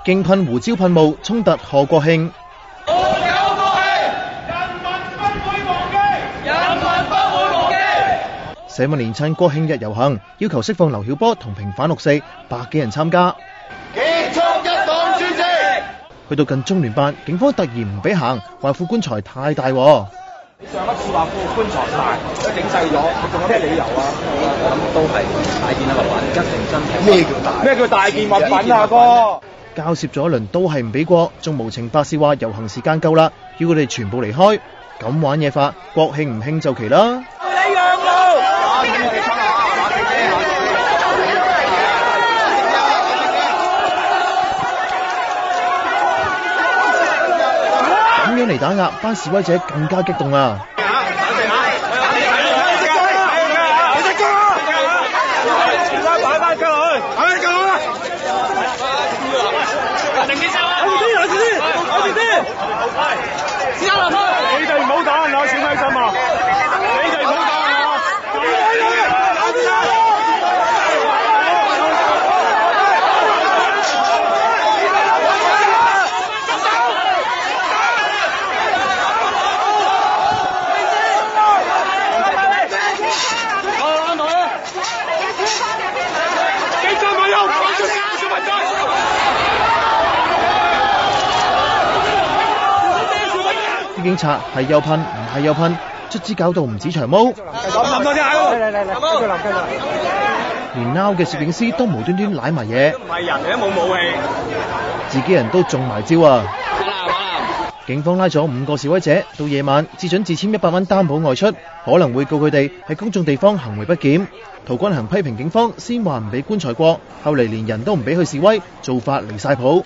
競噴胡椒噴霧衝突賀國慶。社民連趁國慶日遊行，要求釋放劉曉波同平反6·4，百幾人參加。結束一黨專政。去到近中聯辦，警方突然唔俾行，話副棺材太大喎。你上一次話副棺材大，整細咗，仲有咩理由啊？我諗都係大件物品，一定真係。咩叫大？咩叫大件物品啊，哥？交涉咗一輪都係唔俾過，仲無情發泄話遊行時間夠啦，要佢哋全部離開。咁玩嘢法，國慶唔興就奇啦。咁樣嚟打壓，班示威者更加激動啊！你哋唔好打人啊！小米心啊！你哋唔好打人啊！啲警察係又噴，唔係又噴，卒之搞到唔止長毛，連撈嘅攝影師都無端端舐埋嘢，唔係人嚟都冇武器，自己人都中埋招啊！警方拉咗5個示威者，到夜晚至准自簽100蚊擔保外出，可能會告佢哋喺公眾地方行為不檢。陶君行批評警方先話唔俾棺材過，後嚟連人都唔俾去示威，做法離晒譜。